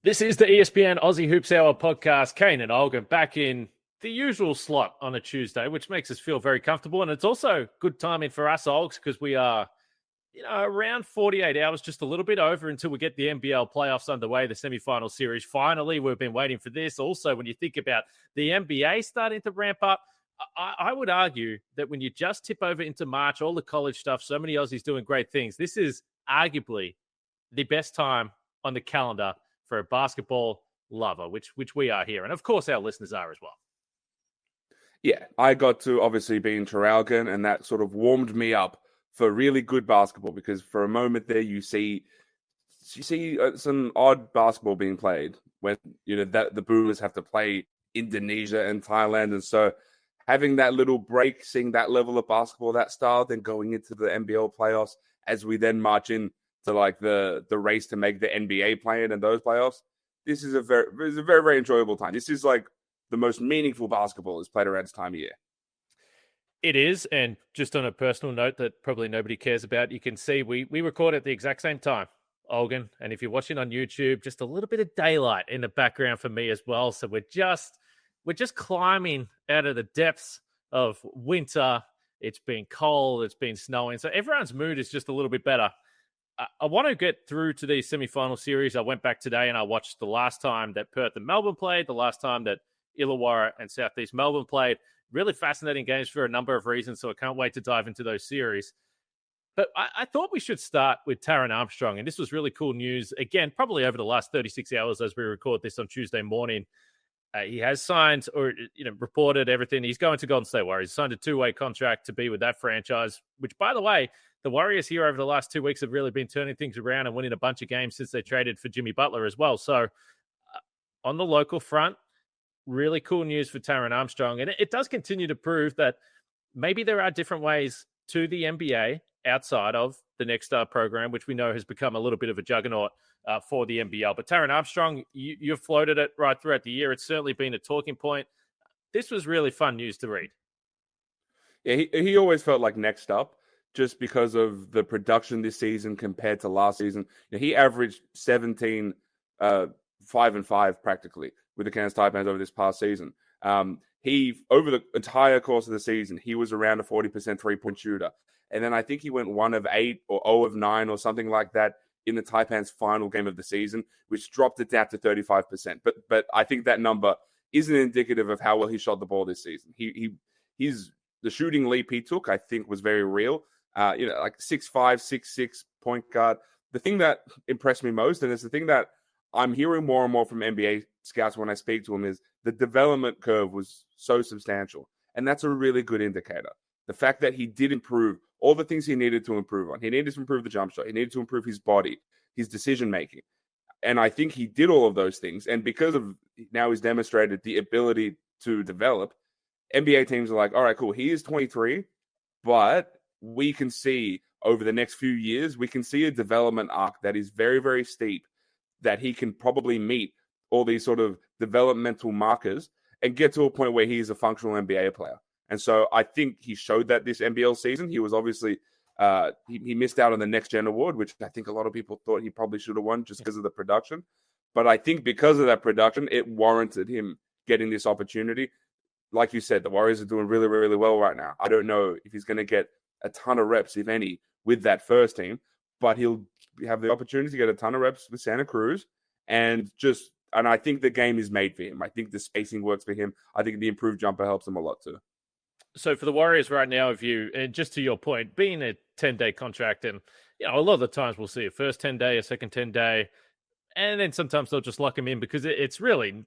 This is the ESPN Aussie Hoops Hour podcast. Kane and Olgun back in the usual slot on a Tuesday, which makes us feel very comfortable. And it's also good timing for us, Olgs, because we are, around 48 hours, just a little bit over until we get the NBL Playoffs underway, the semifinal series. Finally, we've been waiting for this. Also, when you think about the NBA starting to ramp up, I would argue that when you just tip over into March, all the college stuff, so many Aussies doing great things, this is arguably the best time on the calendar for a basketball lover, which we are here. And of course, our listeners are as well. Yeah, I got to obviously be in Traralgon, and that sort of warmed me up for really good basketball, because for a moment there you see some odd basketball being played when that the Boomers have to play Indonesia and Thailand, and so having that little break, seeing that level of basketball, that style, then going into the NBL playoffs as we then march in to like the race to make the NBA play-in and those playoffs. This is a very, very enjoyable time. This is like the most meaningful basketball is played around this time of year. It is, and just on a personal note that probably nobody cares about, you can see we record at the exact same time, Olgun, and if you're watching on YouTube, just a little bit of daylight in the background for me as well. So we're just climbing out of the depths of winter. It's been cold, it's been snowing, so everyone's mood is just a little bit better. I want to get through to the semi-final series. I went back today and I watched the last time that Perth and Melbourne played, the last time that Illawarra and South East Melbourne played. Really fascinating games for a number of reasons, so I can't wait to dive into those series. But I thought we should start with Taran Armstrong, and this was really cool news. Again, probably over the last 36 hours as we record this on Tuesday morning. He has signed or reported everything. He's going to Golden State Warriors. He's signed a 2-way contract to be with that franchise, which, by the way, the Warriors here over the last 2 weeks have really been turning things around and winning a bunch of games since they traded for Jimmy Butler as well. So on the local front, really cool news for Taran Armstrong. And it does continue to prove that maybe there are different ways to the NBA outside of the Next Star program, which we know has become a little bit of a juggernaut for the NBL. But Taran Armstrong, you've floated it right throughout the year. It's certainly been a talking point. This was really fun news to read. Yeah, he always felt like next up, just because of the production this season compared to last season. He averaged 17, 5-5 practically with the Cairns Taipans over this past season. He, over the entire course of the season, he was around a 40% three-point shooter. And then I think he went 1 of 8 or 0 of 9 or something like that in the Taipans' final game of the season, which dropped it down to 35%. But I think that number isn't indicative of how well he shot the ball this season. The shooting leap he took, I think, was very real. Like 6'5", 6'6" point guard. The thing that impressed me most, and it's the thing that I'm hearing more and more from NBA scouts when I speak to him, is the development curve was so substantial. And that's a really good indicator. The fact that he did improve all the things he needed to improve on. He needed to improve the jump shot. He needed to improve his body, his decision-making. And I think he did all of those things. And because of now he's demonstrated the ability to develop, NBA teams are like, all right, cool. He is 23, but we can see over the next few years, we can see a development arc that is very, very steep, that he can probably meet all these sort of developmental markers and get to a point where he is a functional NBA player. And so I think he showed that this NBL season. He was obviously, he missed out on the Next Gen Award, which I think a lot of people thought he probably should have won just because of the production. But I think because of that production, it warranted him getting this opportunity. Like you said, the Warriors are doing really, really well right now. I don't know if he's going to get a ton of reps, if any, with that first team, but he'll have the opportunity to get a ton of reps with Santa Cruz. And I think the game is made for him. I think the spacing works for him. I think the improved jumper helps him a lot too. So for the Warriors right now, and just to your point, being a 10-day contract, and a lot of the times we'll see a first 10-day, a second 10-day, and then sometimes they'll just lock him in because it's really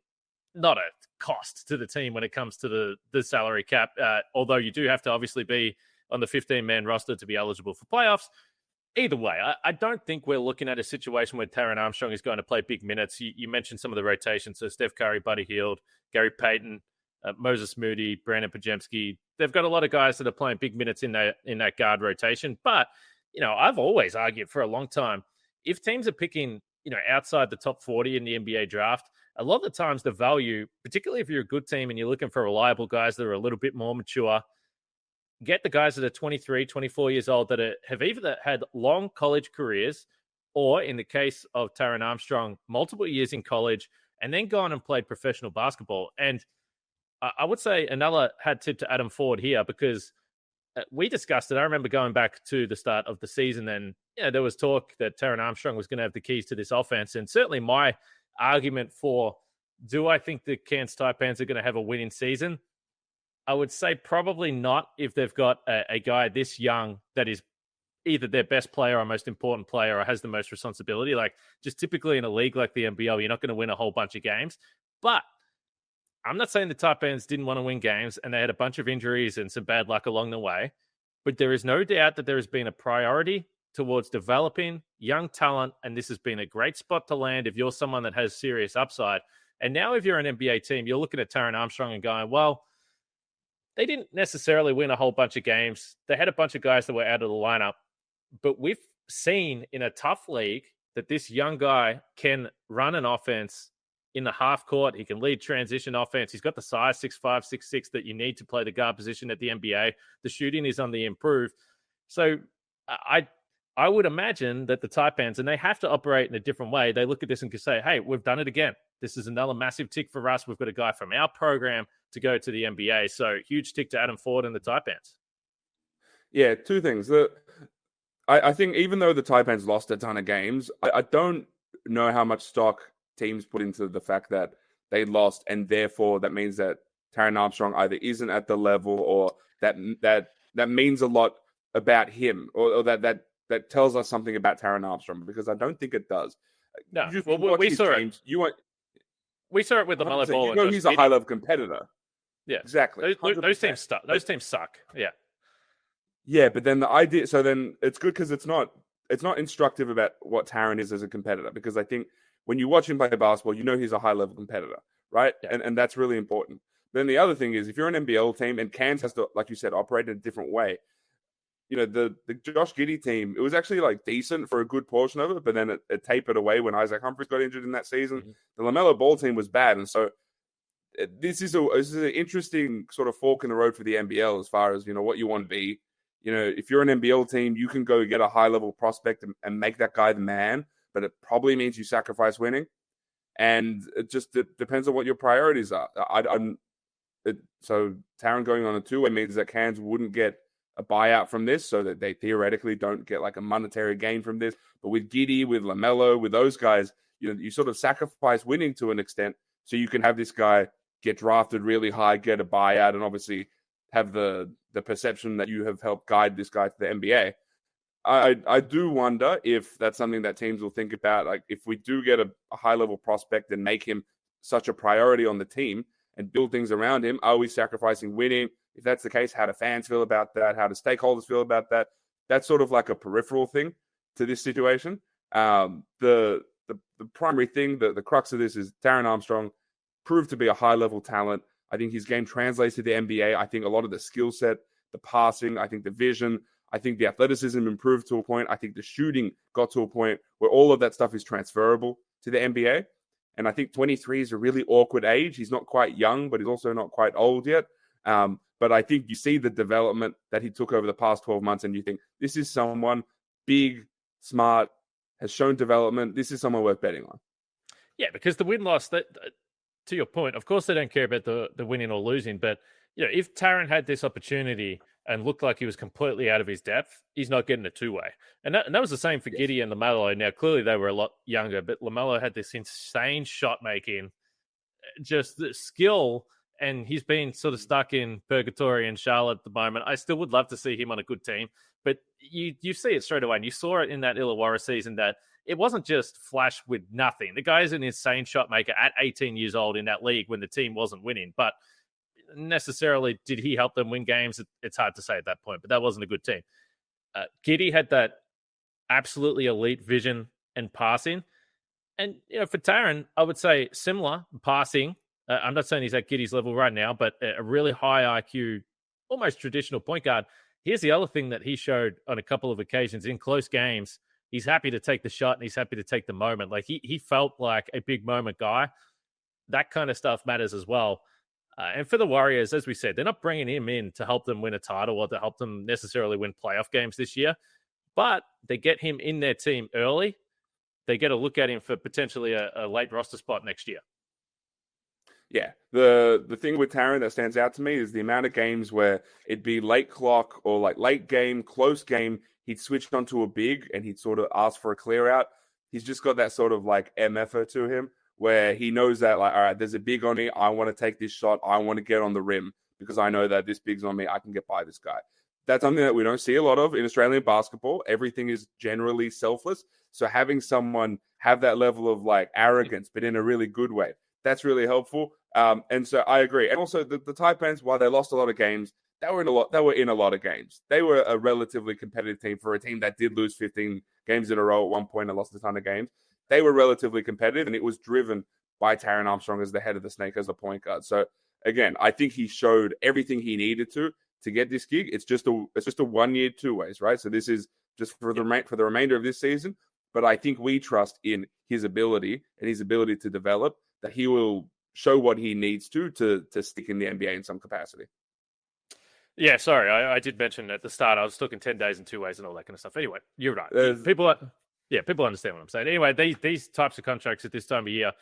not a cost to the team when it comes to the salary cap. Although you do have to obviously be on the 15-man roster to be eligible for playoffs. Either way, I don't think we're looking at a situation where Taran Armstrong is going to play big minutes. You mentioned some of the rotations. So Steph Curry, Buddy Hield, Gary Payton, Moses Moody, Brandon Pajemski. They've got a lot of guys that are playing big minutes in that guard rotation. But, I've always argued for a long time, if teams are picking, outside the top 40 in the NBA draft, a lot of the times the value, particularly if you're a good team and you're looking for reliable guys that are a little bit more mature, get the guys that are 23, 24 years old that have either had long college careers or in the case of Taran Armstrong, multiple years in college and then gone and played professional basketball. And I would say another hat tip to Adam Ford here, because we discussed it. I remember going back to the start of the season, and there was talk that Taran Armstrong was going to have the keys to this offense. And certainly my argument for, do I think the Cairns Taipans are going to have a winning season? I would say probably not if they've got a guy this young that is either their best player or most important player or has the most responsibility. Like, just typically in a league like the NBL, you're not going to win a whole bunch of games. But I'm not saying the Taipans didn't want to win games and they had a bunch of injuries and some bad luck along the way. But there is no doubt that there has been a priority towards developing young talent. And this has been a great spot to land if you're someone that has serious upside. And now if you're an NBA team, you're looking at Taran Armstrong and going, well, they didn't necessarily win a whole bunch of games. They had a bunch of guys that were out of the lineup. But we've seen in a tough league that this young guy can run an offense in the half court. He can lead transition offense. He's got the size 6'5", 6'6" that you need to play the guard position at the NBA. The shooting is on the improve. So I would imagine that the Taipans, and they have to operate in a different way, they look at this and can say, hey, we've done it again. This is another massive tick for us. We've got a guy from our program to go to the NBA. So huge tick to Adam Ford and the Taipans. Yeah, two things. I think even though the Taipans lost a ton of games, I don't know how much stock teams put into the fact that they lost, and therefore that means that Taran Armstrong either isn't at the level, or that means a lot about him, or that tells us something about Taran Armstrong, because I don't think it does. No, we saw games, it. We saw it with the LaMelo Ball. You know, he's a high-level competitor. Yeah, exactly. Those teams suck. Those teams suck. Yeah. Yeah, but then the idea, so then it's good because it's not instructive about what Taran is as a competitor, because I think when you watch him play basketball, you know he's a high-level competitor, right? Yeah. And that's really important. Then the other thing is, if you're an NBL team and Cairns has to, like you said, operate in a different way, the Josh Giddey team, it was actually like decent for a good portion of it, but then it tapered away when Isaac Humphries got injured in that season. Mm-hmm. The LaMelo Ball team was bad, and so this is an interesting sort of fork in the road for the NBL as far as, what you want to be. If you're an NBL team, you can go get a high-level prospect and make that guy the man, but it probably means you sacrifice winning. And it just depends on what your priorities are. So Taran going on a two-way means that Cairns wouldn't get a buyout from this, so that they theoretically don't get like a monetary gain from this. But with Giddey, with LaMelo, with those guys, you sort of sacrifice winning to an extent, so you can have this guy get drafted really high, get a buyout, and obviously have the perception that you have helped guide this guy to the NBA. I do wonder if that's something that teams will think about. Like, if we do get a high-level prospect and make him such a priority on the team and build things around him, are we sacrificing winning? If that's the case, how do fans feel about that? How do stakeholders feel about that? That's sort of like a peripheral thing to this situation. The primary thing, the crux of this is Taran Armstrong proved to be a high-level talent. I think his game translates to the NBA. I think a lot of the skill set, the passing, I think the vision, I think the athleticism improved to a point. I think the shooting got to a point where all of that stuff is transferable to the NBA. And I think 23 is a really awkward age. He's not quite young, but he's also not quite old yet. But I think you see the development that he took over the past 12 months, and you think, this is someone big, smart, has shown development. This is someone worth betting on. Yeah, because the win-loss, to your point, of course they don't care about the winning or losing, but if Taran had this opportunity and looked like he was completely out of his depth, he's not getting a two-way. And that was the same for Giddey and LaMelo. Now, clearly they were a lot younger, but LaMelo had this insane shot-making, just the skill, and he's been sort of stuck in purgatory in Charlotte at the moment. I still would love to see him on a good team, but you see it straight away, and you saw it in that Illawarra season that it wasn't just flash with nothing. The guy is an insane shot maker at 18 years old in that league when the team wasn't winning, but necessarily did he help them win games? It's hard to say at that point, but that wasn't a good team. Giddey had that absolutely elite vision and passing. And, for Taran, I would say similar passing. I'm not saying he's at Giddey's level right now, but a really high IQ, almost traditional point guard. Here's the other thing that he showed on a couple of occasions in close games. He's happy to take the shot and he's happy to take the moment. Like he felt like a big moment guy. That kind of stuff matters as well. And for the Warriors, as we said, they're not bringing him in to help them win a title or to help them necessarily win playoff games this year, but they get him in their team early. they get a look at him for potentially a late roster spot next year. Yeah, the thing with Taran that stands out to me is the amount of games where it'd be late clock or like late game, close game. He'd switched onto a big and he'd sort of ask for a clear out. He's just got that sort of like MFer to him where he knows that like, all right, there's a big on me. I want to take this shot. I want to get on the rim because I know that this big's on me. I can get by this guy. That's something that we don't see a lot of in Australian basketball. Everything is generally selfless. So having someone have that level of like arrogance, but in a really good way, that's really helpful. And so I agree. And also the Taipans, while they lost a lot of games, they were in a lot of games. They were a relatively competitive team for a team that did lose 15 games in a row at one point and lost a ton of games. They were relatively competitive, and it was driven by Taran Armstrong as the head of the snake as a point guard. So again, I think he showed everything he needed to get this gig. It's just a 1 year, 2 ways, right? So this is just for the remainder of this season. But I think we trust in his ability and his ability to develop that he will show what he needs to stick in the NBA in some capacity. Yeah, sorry, I did mention at the start I was talking 10 days and 2 ways and all that kind of stuff. Anyway, you're right. People understand what I'm saying. Anyway, these types of contracts at this time of year,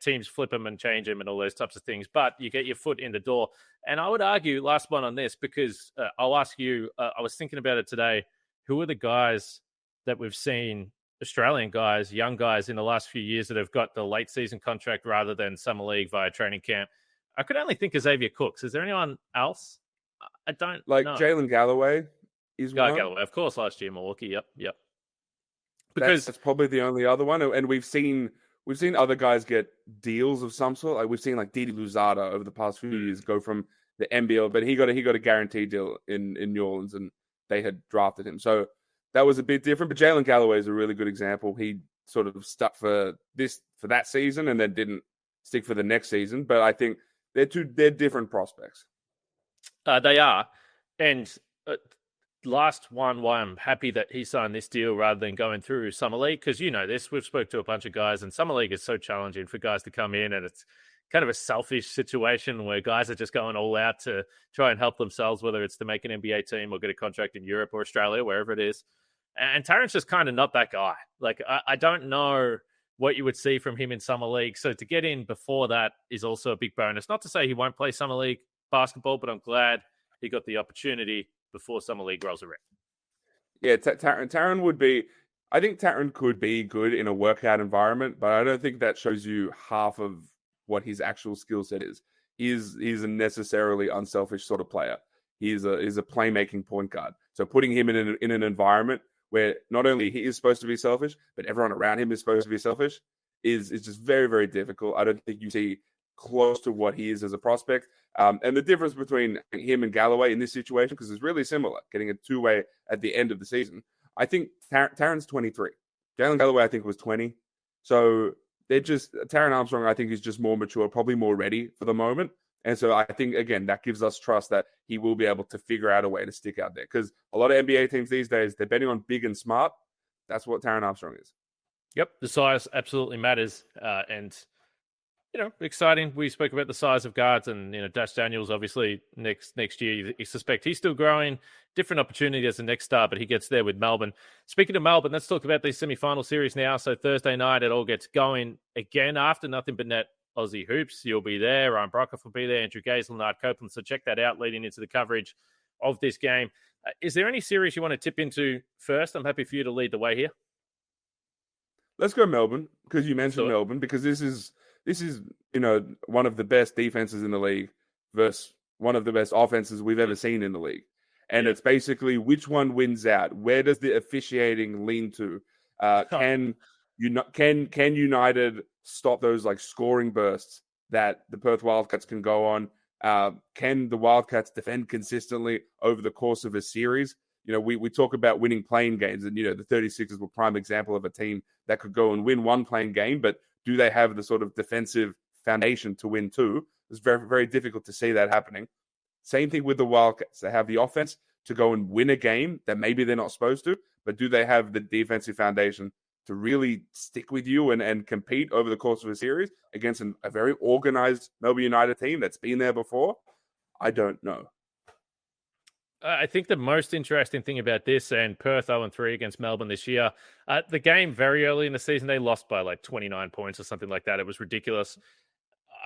teams flip them and change them and all those types of things, but you get your foot in the door. And I would argue, last one on this, because I'll ask you, I was thinking about it today, who are the guys that we've seen, Australian guys, young guys in the last few years that have got the late season contract rather than summer league via training camp? I could only think of Xavier Cooks. Is there anyone else? I don't like know. Jalen Galloway is one. Galloway, of course, last year, Milwaukee. Yep. Because that's probably the only other one. And we've seen other guys get deals of some sort. Like we've seen like Didi Luzada over the past few years go from the NBL, but he got a guaranteed deal in New Orleans, and they had drafted him. So that was a bit different. But Jalen Galloway is a really good example. He sort of stuck for that season and then didn't stick for the next season. But I think they're different prospects. They are. And last one, why I'm happy that he signed this deal rather than going through Summer League, because you know this, we've spoke to a bunch of guys, and Summer League is so challenging for guys to come in, and it's kind of a selfish situation where guys are just going all out to try and help themselves, whether it's to make an NBA team or get a contract in Europe or Australia, wherever it is. And Taran's just kind of not that guy. Like, I don't know what you would see from him in Summer League. So to get in before that is also a big bonus. Not to say he won't play Summer League basketball, but I'm glad he got the opportunity before Summer League rolls around. Yeah, Taran would be... I think Taran could be good in a workout environment, but I don't think that shows you half of what his actual skill set is. He's a necessarily unselfish sort of player. He's a playmaking point guard. So putting him in an environment where not only he is supposed to be selfish, but everyone around him is supposed to be selfish is just very, very difficult. I don't think you see close to what he is as a prospect. And the difference between him and Galloway in this situation, because it's really similar, getting a two-way at the end of the season. I think Taran's 23. Jalen Galloway, I think, was 20. So Taran Armstrong, I think, is just more mature, probably more ready for the moment. And so I think, again, that gives us trust that he will be able to figure out a way to stick out there. Because a lot of NBA teams these days, they're betting on big and smart. That's what Taran Armstrong is. Yep, the size absolutely matters. And, exciting. We spoke about the size of guards, and, Dash Daniels, obviously, next year, you suspect he's still growing. Different opportunity as the next star, but he gets there with Melbourne. Speaking of Melbourne, let's talk about the semi-final series now. So Thursday night, it all gets going again after Nothing But Net Aussie Hoops. You'll be there. Ryan Brockhoff will be there. Andrew Gazel, Nard Copeland. So check that out leading into the coverage of this game. Is there any series you want to tip into first? I'm happy for you to lead the way here. Let's go Melbourne, because you mentioned Melbourne, because this is one of the best defenses in the league versus one of the best offenses we've ever seen in the league. And it's basically which one wins out. Where does the officiating lean to? Can United stop those scoring bursts that the Perth Wildcats can go on? Can the Wildcats defend consistently over the course of a series? We talk about winning playing games, and the 36ers were prime example of a team that could go and win one playing game, but do they have the sort of defensive foundation to win two? It's very, very difficult to see that happening. Same thing with the Wildcats. They have the offense to go and win a game that maybe they're not supposed to, but do they have the defensive foundation to really stick with you and compete over the course of a series against a very organized Melbourne United team that's been there before? I don't know. I think the most interesting thing about this, and Perth 0-3 against Melbourne this year, the game very early in the season, they lost by like 29 points or something like that. It was ridiculous.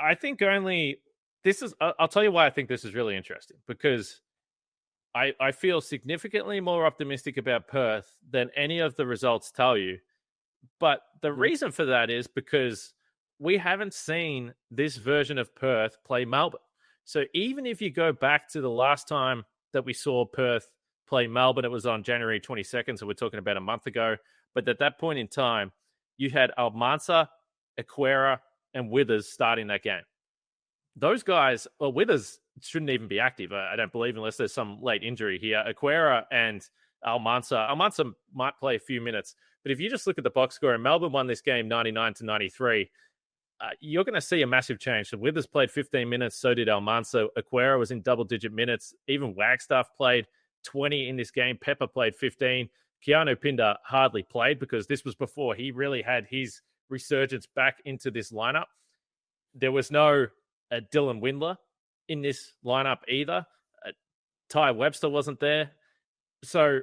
I think I'll tell you why I think this is really interesting, because I feel significantly more optimistic about Perth than any of the results tell you. But the reason for that is because we haven't seen this version of Perth play Melbourne. So even if you go back to the last time that we saw Perth play Melbourne, it was on January 22nd. So we're talking about a month ago. But at that point in time, you had Almansa, Aquera, and Withers starting that game. Those guys, well, Withers shouldn't even be active, I don't believe, unless there's some late injury here. Aquera and Almansa might play a few minutes. But if you just look at the box score, and Melbourne won this game 99-93, you're going to see a massive change. So Withers played 15 minutes, so did Almansa. Aquera was in double-digit minutes. Even Wagstaff played 20 in this game. Pepper played 15. Keanu Pinder hardly played because this was before he really had his resurgence back into this lineup. There was no Dylan Windler in this lineup either. Ty Webster wasn't there. So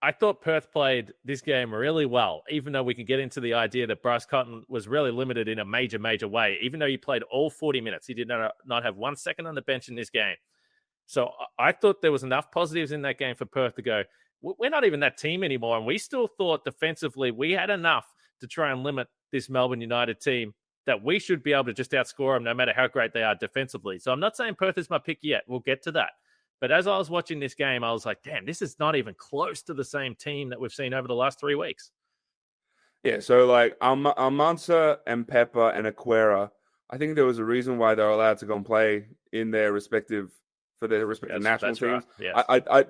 I thought Perth played this game really well, even though we can get into the idea that Bryce Cotton was really limited in a major, major way. Even though he played all 40 minutes, he did not have 1 second on the bench in this game. So I thought there was enough positives in that game for Perth to go, we're not even that team anymore. And we still thought defensively we had enough to try and limit this Melbourne United team, that we should be able to just outscore them no matter how great they are defensively. So I'm not saying Perth is my pick yet. We'll get to that. But as I was watching this game, I was like, damn, this is not even close to the same team that we've seen over the last 3 weeks. Yeah, so like Almansa and Pepper and Aquera, I think there was a reason why they're allowed to go and play in their respective national teams. Right. Yes.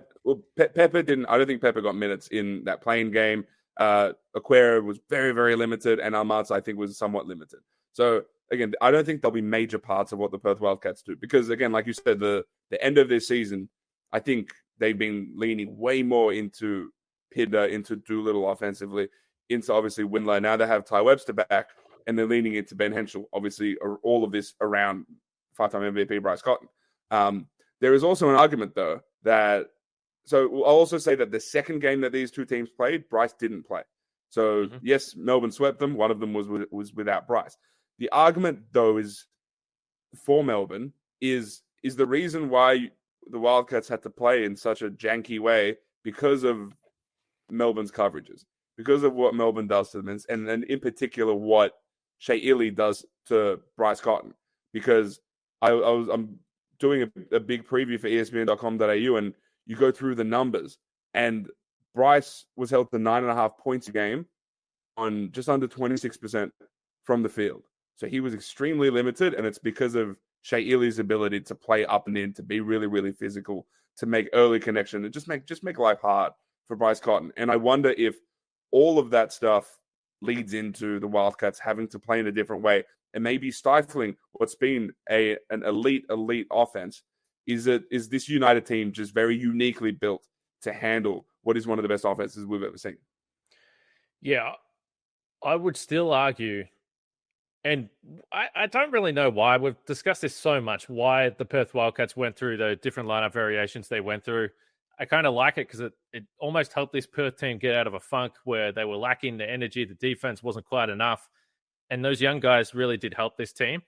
Pepper didn't. I don't think Pepper got minutes in that playing game. Aquera was very, very limited, and Almansa, I think, was somewhat limited. So again, I don't think there'll be major parts of what the Perth Wildcats do, because again, like you said, the end of this season, I think they've been leaning way more into Pinder, into Doolittle offensively, into obviously Windler. Now they have Ty Webster back, and they're leaning into Ben Henschel. Obviously, all of this around 5-time MVP Bryce Cotton. There is also an argument, though, that so I'll also say that the second game that these two teams played, Bryce didn't play. So yes, Melbourne swept them. One of them was without Bryce. The argument, though, is for Melbourne is the reason why the Wildcats had to play in such a janky way because of Melbourne's coverages, because of what Melbourne does to them, and in particular what Shea Ili does to Bryce Cotton. Because I'm doing a big preview for ESPN.com.au, and you go through the numbers, and Bryce was held to 9.5 points a game on just under 26% from the field. So he was extremely limited, and it's because of Shea Ili's ability to play up and in, to be really, really physical, to make early connection, and just make life hard for Bryce Cotton. And I wonder if all of that stuff leads into the Wildcats having to play in a different way and maybe stifling what's been an elite offense. Is this United team just very uniquely built to handle what is one of the best offenses we've ever seen? Yeah, I would still argue, and I don't really know why. We've discussed this so much, why the Perth Wildcats went through the different lineup variations they went through. I kind of like it because it almost helped this Perth team get out of a funk where they were lacking the energy. The defense wasn't quite enough. And those young guys really did help this team.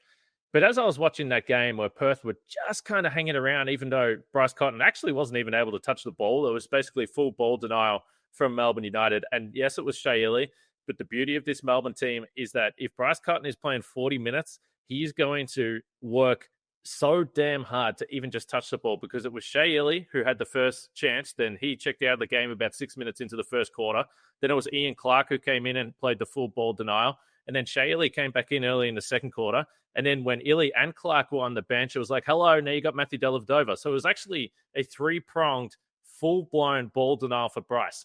But as I was watching that game where Perth were just kind of hanging around, even though Bryce Cotton actually wasn't even able to touch the ball, it was basically full ball denial from Melbourne United. And yes, it was Shea Ili. But the beauty of this Melbourne team is that if Bryce Cotton is playing 40 minutes, he's going to work so damn hard to even just touch the ball, because it was Shea Ili who had the first chance. Then he checked out of the game about 6 minutes into the first quarter. Then it was Ian Clark who came in and played the full ball denial. And then Shea Ili came back in early in the second quarter. And then when Ili and Clark were on the bench, it was like, hello, now you got Matthew Dellavedova. So it was actually a three-pronged, full-blown ball denial for Bryce.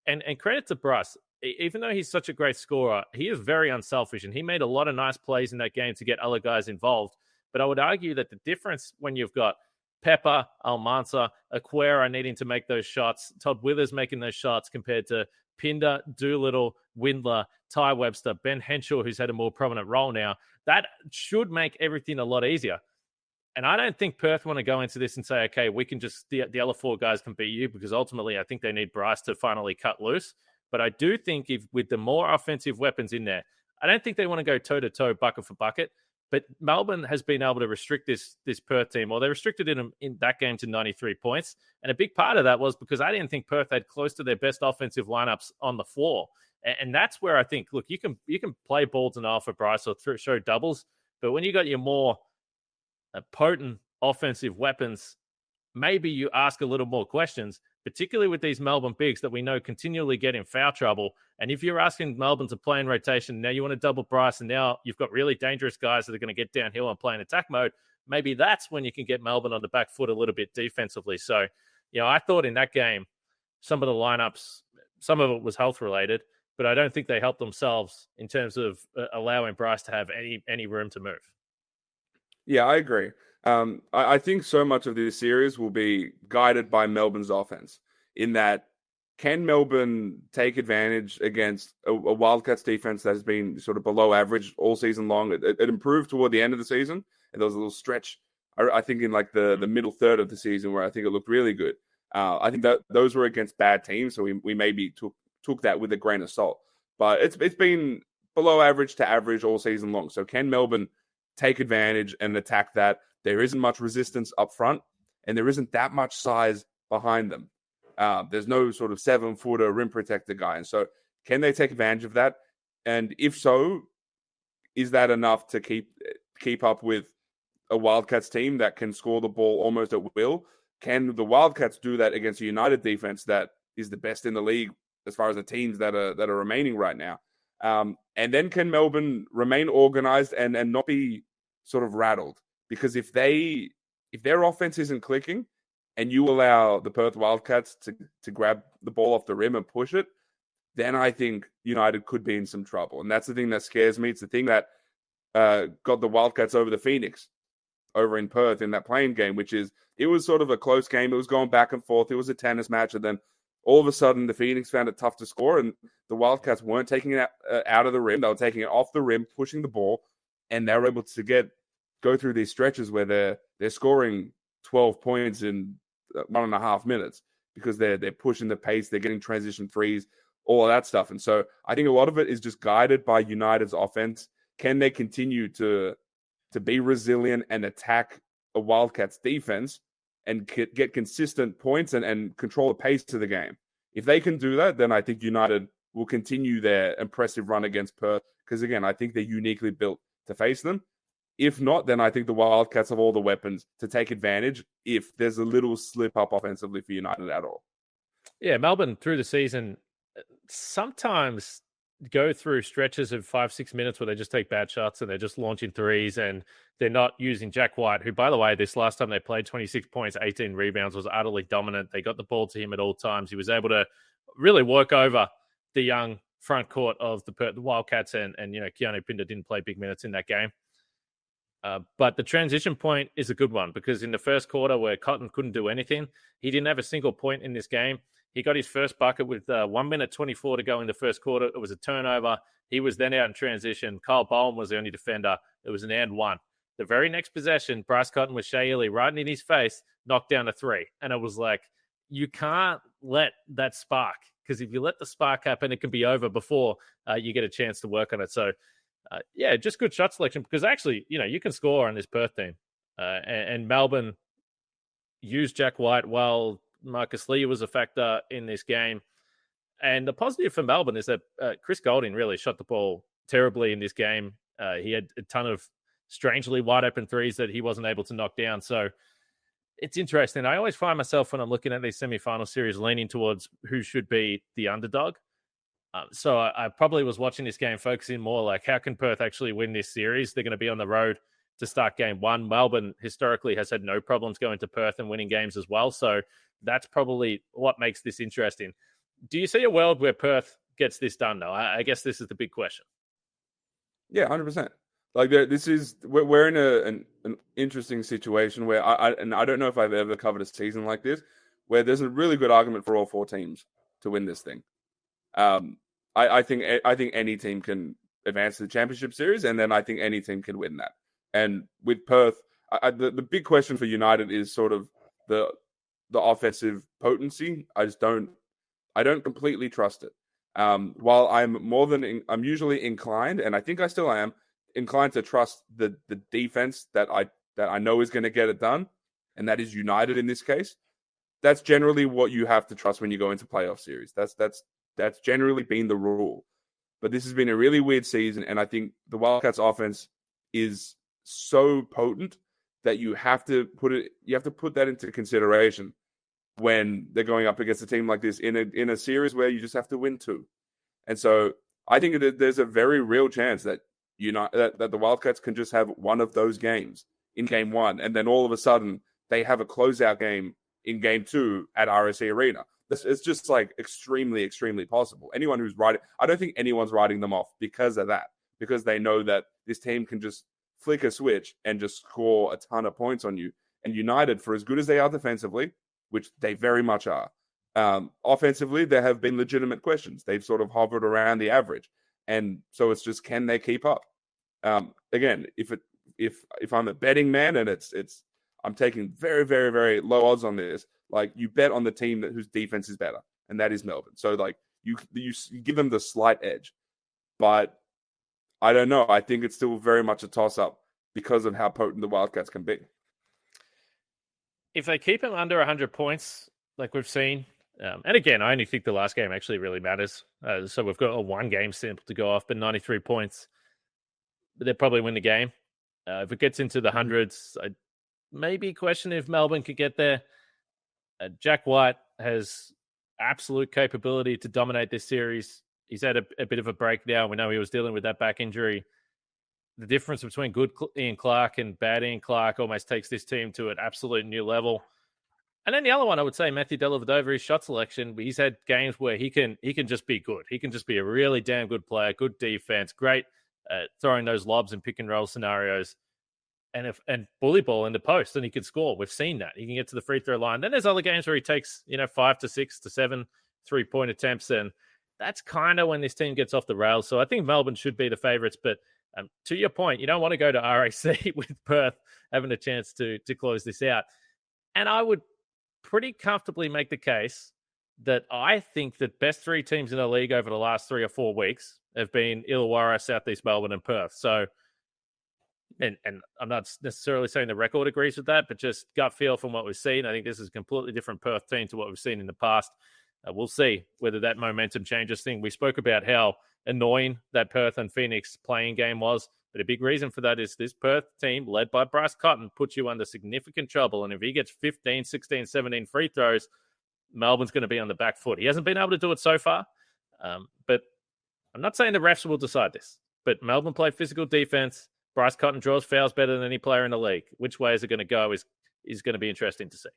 And credit to Bryce. Even though he's such a great scorer, he is very unselfish, and he made a lot of nice plays in that game to get other guys involved. But I would argue that the difference when you've got Pepper, Almansa, Aquera needing to make those shots, Todd Withers making those shots, compared to Pinder, Doolittle, Windler, Ty Webster, Ben Henschel, who's had a more prominent role now, that should make everything a lot easier. And I don't think Perth want to go into this and say, okay, we can just, the other four guys can beat you, because ultimately I think they need Bryce to finally cut loose. But I do think if with the more offensive weapons in there, I don't think they want to go toe-to-toe, bucket for bucket. But Melbourne has been able to restrict this Perth team, or they restricted it in that game to 93 points. And a big part of that was because I didn't think Perth had close to their best offensive lineups on the floor. And that's where I think, look, you can play balls and off for Bryce or show doubles, but when you got your more potent offensive weapons, maybe you ask a little more questions, particularly with these Melbourne bigs that we know continually get in foul trouble. And if you're asking Melbourne to play in rotation, now you want to double Bryce, and now you've got really dangerous guys that are going to get downhill and play in attack mode, maybe that's when you can get Melbourne on the back foot a little bit defensively. So, I thought in that game, some of the lineups, some of it was health related, but I don't think they helped themselves in terms of allowing Bryce to have any room to move. Yeah, I agree. I think so much of this series will be guided by Melbourne's offense, in that can Melbourne take advantage against a Wildcats defense that has been sort of below average all season long. It improved toward the end of the season, and there was a little stretch, I think, in like the middle third of the season where I think it looked really good. I think that those were against bad teams, so we maybe took that with a grain of salt. But it's been below average to average all season long. So can Melbourne take advantage and attack that? There isn't much resistance up front, and there isn't that much size behind them. There's no sort of 7-footer rim protector guy. And so can they take advantage of that? And if so, is that enough to keep up with a Wildcats team that can score the ball almost at will? Can the Wildcats do that against a United defense that is the best in the league as far as the teams that are remaining right now? And then can Melbourne remain organized and not be sort of rattled? Because if their offense isn't clicking and you allow the Perth Wildcats to grab the ball off the rim and push it, then I think United could be in some trouble. And that's the thing that scares me. It's the thing that got the Wildcats over the Phoenix over in Perth in that playing game, which is it was sort of a close game. It was going back and forth. It was a tennis match. And then all of a sudden, the Phoenix found it tough to score, and the Wildcats weren't taking it out of the rim. They were taking it off the rim, pushing the ball, and they were able to go through these stretches where they're scoring 12 points in 1.5 minutes because they're pushing the pace, they're getting transition threes, all of that stuff. And so I think a lot of it is just guided by United's offense. Can they continue to be resilient and attack a Wildcats defense and get consistent points and control the pace of the game? If they can do that, then I think United will continue their impressive run against Perth, because, again, I think they're uniquely built to face them. If not, then I think the Wildcats have all the weapons to take advantage if there's a little slip up offensively for United at all. Yeah, Melbourne through the season sometimes go through stretches of 5-6 minutes where they just take bad shots and they're just launching threes, and they're not using Jack White, who, by the way, this last time they played, 26 points, 18 rebounds, was utterly dominant. They got the ball to him at all times. He was able to really work over the young front court of the Wildcats, and Keanu Pinder didn't play big minutes in that game. But the transition point is a good one, because in the first quarter where Cotton couldn't do anything, he didn't have a single point in this game. He got his first bucket with 1 minute 24 to go in the first quarter. It was a turnover. He was then out in transition. Kyle Bowen was the only defender. It was an and one. The very next possession, Bryce Cotton with Shea Ely right in his face, knocked down a three. And it was like, you can't let that spark, because if you let the spark happen, it can be over before you get a chance to work on it. So, just good shot selection, because actually, you can score on this Perth team. And Melbourne used Jack White well. Marcus Lee was a factor in this game. And the positive for Melbourne is that Chris Golding really shot the ball terribly in this game. He had a ton of strangely wide open threes that he wasn't able to knock down. So it's interesting. I always find myself, when I'm looking at these semifinal series, leaning towards who should be the underdog. So I probably was watching this game focusing more like, how can Perth actually win this series? They're going to be on the road to start game one. Melbourne historically has had no problems going to Perth and winning games as well. So that's probably what makes this interesting. Do you see a world where Perth gets this done, though? I guess this is the big question. Yeah, 100%. Like, we're in an interesting situation where I don't know if I've ever covered a season like this, where there's a really good argument for all four teams to win this thing. I think any team can advance to the championship series, and then I think any team can win that. And with Perth, the big question for United is sort of the offensive potency. I don't completely trust it. While I'm usually inclined, and I think I still am inclined to trust the defense that I know is going to get it done, and that is United in this case. That's generally what you have to trust when you go into playoff series. That's generally been the rule. But this has been a really weird season, and I think the Wildcats offense is so potent that you have to put that into consideration when they're going up against a team like this in a series where you just have to win 2. And so I think that there's a very real chance that that the Wildcats can just have one of those games in game 1, and then all of a sudden they have a closeout game in game 2 at RSC Arena. It's just like extremely, extremely possible. I don't think anyone's writing them off because of that, because they know that this team can just flick a switch and just score a ton of points on you. And United, for as good as they are defensively, which they very much are, offensively, there have been legitimate questions. They've sort of hovered around the average. And so it's just, can they keep up? Again, if I'm a betting man and I'm taking very, very, very low odds on this, like, you bet on the team whose defense is better, and that is Melbourne. So, like, you give them the slight edge. But I don't know. I think it's still very much a toss-up because of how potent the Wildcats can be. If they keep them under 100 points, like we've seen, and again, I only think the last game actually really matters. So we've got a 1-game sample to go off, but 93 points, but they'll probably win the game. If it gets into the hundreds, I'd maybe question if Melbourne could get there. Jack White has absolute capability to dominate this series. He's had a bit of a break now. We know he was dealing with that back injury. The difference between good Ian Clark and bad Ian Clark almost takes this team to an absolute new level. And then the other one, I would say, Matthew Dellavedova, his shot selection. He's had games where he can just be good. He can just be a really damn good player, good defense, great throwing those lobs and pick and roll scenarios. And bully ball in the post, and he can score. We've seen that. He can get to the free throw line. Then there's other games where he takes, 5 to 6 to 7 3-point attempts, and that's kind of when this team gets off the rails. So I think Melbourne should be the favourites, but to your point, you don't want to go to RAC with Perth having a chance to close this out. And I would pretty comfortably make the case that I think the best 3 teams in the league over the last 3 or 4 weeks have been Illawarra, South East Melbourne, and Perth. So, and I'm not necessarily saying the record agrees with that, but just gut feel from what we've seen. I think this is a completely different Perth team to what we've seen in the past. We'll see whether that momentum changes thing. We spoke about how annoying that Perth and Phoenix playing game was, but a big reason for that is this Perth team, led by Bryce Cotton, puts you under significant trouble. And if he gets 15, 16, 17 free throws, Melbourne's going to be on the back foot. He hasn't been able to do it so far, but I'm not saying the refs will decide this, but Melbourne play physical defense. Bryce Cotton draws fouls better than any player in the league. Which way is it going to go is going to be interesting to see.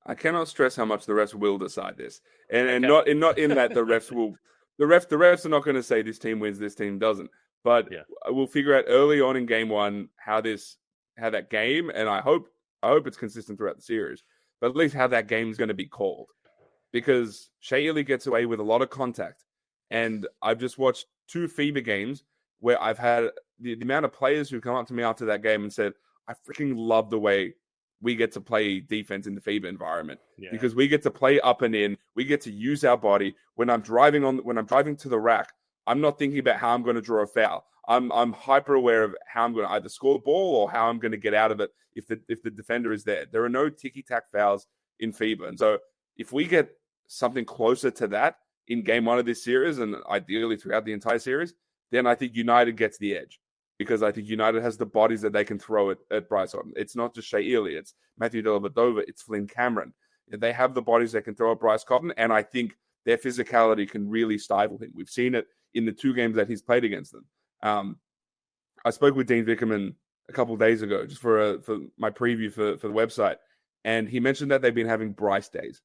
I cannot stress how much the refs will decide this, and not in that the refs will. The refs are not going to say this team wins, this team doesn't. But we'll figure out early on in game 1 how that game, and I hope it's consistent throughout the series, but at least how that game is going to be called, because Shea Ili gets away with a lot of contact, and I've just watched 2 FIBA games where I've had the amount of players who come up to me after that game and said, I freaking love the way we get to play defense in the FIBA environment, because we get to play up and in. We get to use our body. When I'm driving to the rack, I'm not thinking about how I'm going to draw a foul. I'm hyper aware of how I'm going to either score the ball or how I'm going to get out of it if the defender is there. There are no ticky-tack fouls in FIBA. And so if we get something closer to that in game 1 of this series, and ideally throughout the entire series, then I think United gets the edge. Because I think United has the bodies that they can throw at Bryce Cotton. It's not just Shea Ili, it's Matthew Dellavedova, it's Flynn Cameron. They have the bodies that can throw at Bryce Cotton, and I think their physicality can really stifle him. We've seen it in the 2 games that he's played against them. I spoke with Dean Vickerman a couple of days ago, just for my preview for the website, and he mentioned that they've been having Bryce days,